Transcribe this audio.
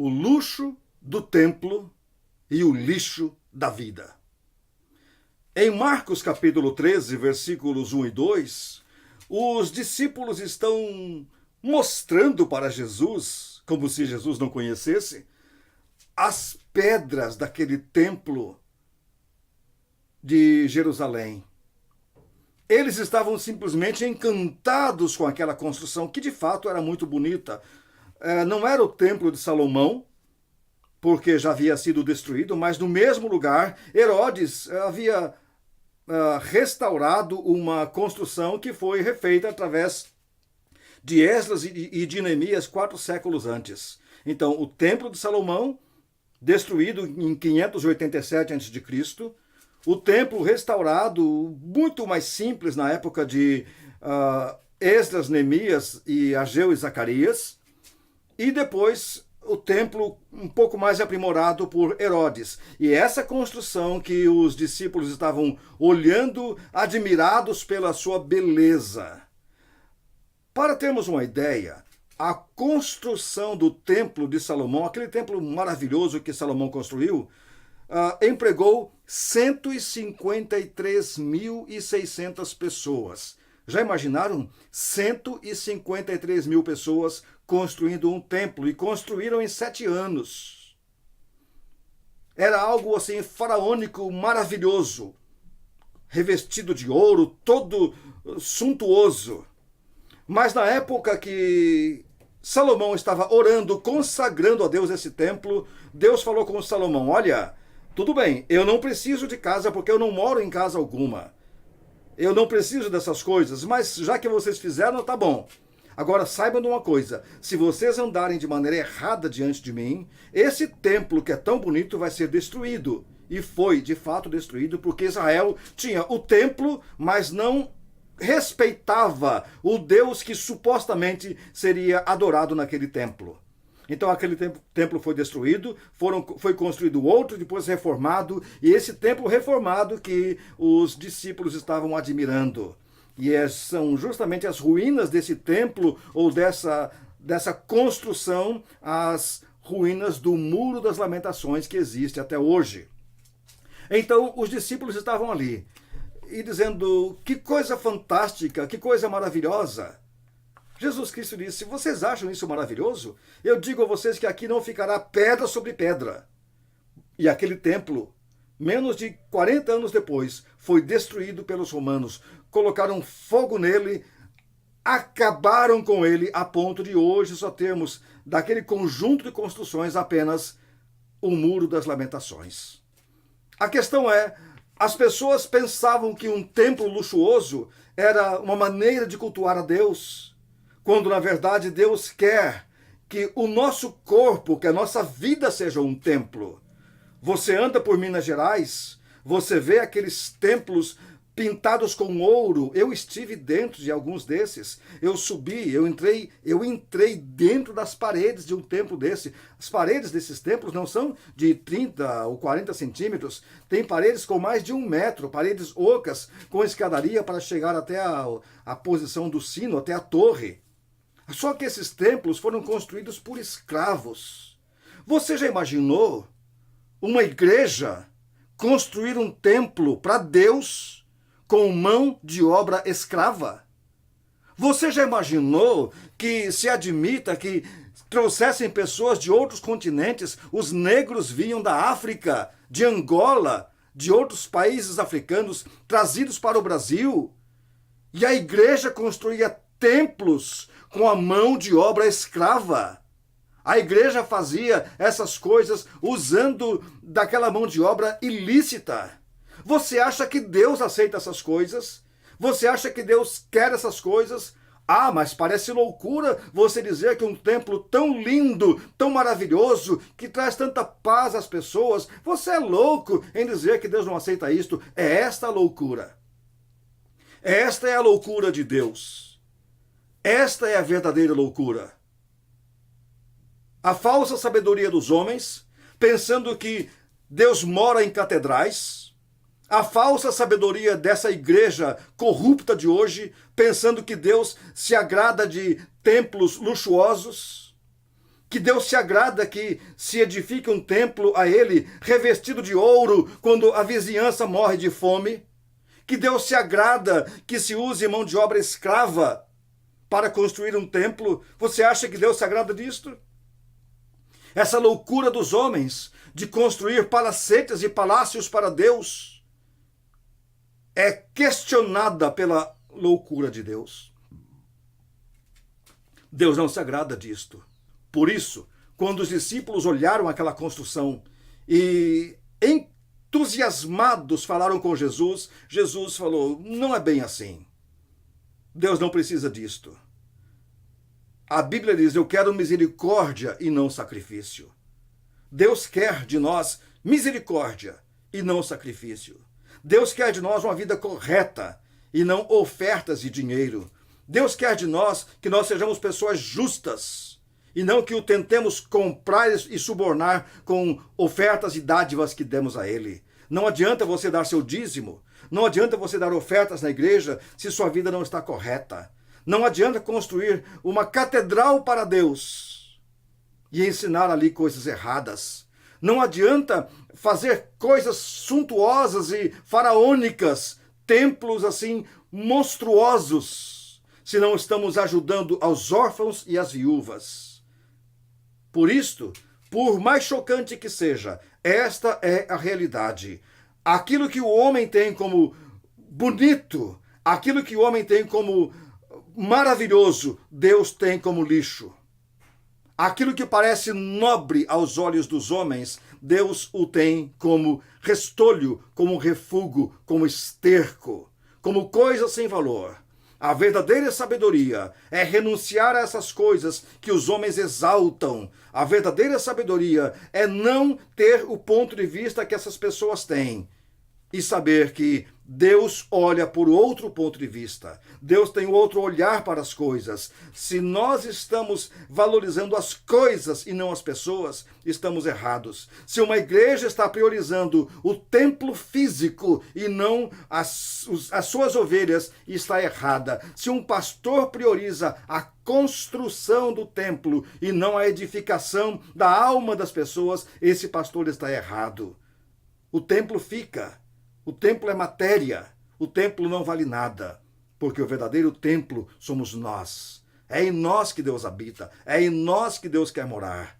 o luxo do templo e o lixo da vida. Em Marcos capítulo 13, versículos 1 e 2, os discípulos estão mostrando para Jesus, como se Jesus não conhecesse, as pedras daquele templo de Jerusalém. Eles estavam simplesmente encantados com aquela construção, que de fato era muito bonita. Não era o templo de Salomão, porque já havia sido destruído, mas no mesmo lugar, Herodes havia restaurado uma construção que foi refeita através de Esdras e de Neemias 4 séculos antes. Então, o templo de Salomão, destruído em 587 a.C., o templo restaurado, muito mais simples na época de Esdras, Neemias e Ageu e Zacarias, e depois o templo um pouco mais aprimorado por Herodes. E essa construção que os discípulos estavam olhando, admirados pela sua beleza. Para termos uma ideia, a construção do templo de Salomão, aquele templo maravilhoso que Salomão construiu, empregou 153.600 pessoas. Já imaginaram? 153 mil pessoas construindo um templo, e construíram em 7 anos. Era algo assim faraônico, maravilhoso, revestido de ouro, todo suntuoso. Mas na época que Salomão estava orando, consagrando a Deus esse templo, Deus falou com Salomão: olha, tudo bem, eu não preciso de casa porque eu não moro em casa alguma. Eu não preciso dessas coisas, mas já que vocês fizeram, tá bom. Agora saibam de uma coisa: se vocês andarem de maneira errada diante de mim, esse templo que é tão bonito vai ser destruído. E foi de fato destruído, porque Israel tinha o templo, mas não respeitava o Deus que supostamente seria adorado naquele templo. Então aquele templo foi destruído, foi construído outro, depois reformado, e esse templo reformado que os discípulos estavam admirando. E são justamente as ruínas desse templo, ou dessa construção, as ruínas do Muro das Lamentações que existe até hoje. Então os discípulos estavam ali, e dizendo: que coisa fantástica, que coisa maravilhosa. Jesus Cristo disse: vocês acham isso maravilhoso? Eu digo a vocês que aqui não ficará pedra sobre pedra. E aquele templo, menos de 40 anos depois, foi destruído pelos romanos. Colocaram fogo nele, acabaram com ele, a ponto de hoje só termos daquele conjunto de construções apenas o Muro das Lamentações. A questão é, as pessoas pensavam que um templo luxuoso era uma maneira de cultuar a Deus, quando na verdade Deus quer que o nosso corpo, que a nossa vida seja um templo. Você anda por Minas Gerais, você vê aqueles templos pintados com ouro. Eu estive dentro de alguns desses. Eu subi, eu entrei dentro das paredes de um templo desse. As paredes desses templos não são de 30 ou 40 centímetros. Tem paredes com mais de 1 metro, paredes ocas, com escadaria para chegar até a posição do sino, até a torre. Só que esses templos foram construídos por escravos. Você já imaginou uma igreja construir um templo para Deus com mão de obra escrava? Você já imaginou que se admita que trouxessem pessoas de outros continentes? Os negros vinham da África, de Angola, de outros países africanos, trazidos para o Brasil. E a igreja construía templos com a mão de obra escrava. A igreja fazia essas coisas usando daquela mão de obra ilícita. Você acha que Deus aceita essas coisas? Você acha que Deus quer essas coisas? Ah, mas parece loucura você dizer que um templo tão lindo, tão maravilhoso, que traz tanta paz às pessoas, você é louco em dizer que Deus não aceita isto. É esta a loucura. Esta é a loucura de Deus. Esta é a verdadeira loucura. A falsa sabedoria dos homens, pensando que Deus mora em catedrais. A falsa sabedoria dessa igreja corrupta de hoje, pensando que Deus se agrada de templos luxuosos. Que Deus se agrada que se edifique um templo a ele revestido de ouro quando a vizinhança morre de fome? Que Deus se agrada que se use mão de obra escrava para construir um templo? Você acha que Deus se agrada disto? Essa loucura dos homens de construir palacetes e palácios para Deus é questionada pela loucura de Deus. Deus não se agrada disto. Por isso, quando os discípulos olharam aquela construção e entusiasmados falaram com Jesus, Jesus falou: não é bem assim. Deus não precisa disto. A Bíblia diz: eu quero misericórdia e não sacrifício. Deus quer de nós misericórdia e não sacrifício. Deus quer de nós uma vida correta e não ofertas de dinheiro. Deus quer de nós que nós sejamos pessoas justas e não que o tentemos comprar e subornar com ofertas e dádivas que demos a Ele. Não adianta você dar seu dízimo, não adianta você dar ofertas na igreja se sua vida não está correta. Não adianta construir uma catedral para Deus e ensinar ali coisas erradas. Não adianta fazer coisas suntuosas e faraônicas, templos assim monstruosos, se não estamos ajudando aos órfãos e às viúvas. Por isto, por mais chocante que seja, esta é a realidade. Aquilo que o homem tem como bonito, aquilo que o homem tem como maravilhoso, Deus tem como lixo. Aquilo que parece nobre aos olhos dos homens, Deus o tem como restolho, como refúgio, como esterco, como coisa sem valor. A verdadeira sabedoria é renunciar a essas coisas que os homens exaltam. A verdadeira sabedoria é não ter o ponto de vista que essas pessoas têm e saber que Deus olha por outro ponto de vista. Deus tem outro olhar para as coisas. Se nós estamos valorizando as coisas e não as pessoas, estamos errados. Se uma igreja está priorizando o templo físico e não as suas ovelhas, está errada. Se um pastor prioriza a construção do templo e não a edificação da alma das pessoas, esse pastor está errado. O templo fica. O templo é matéria, o templo não vale nada, porque o verdadeiro templo somos nós. É em nós que Deus habita, é em nós que Deus quer morar.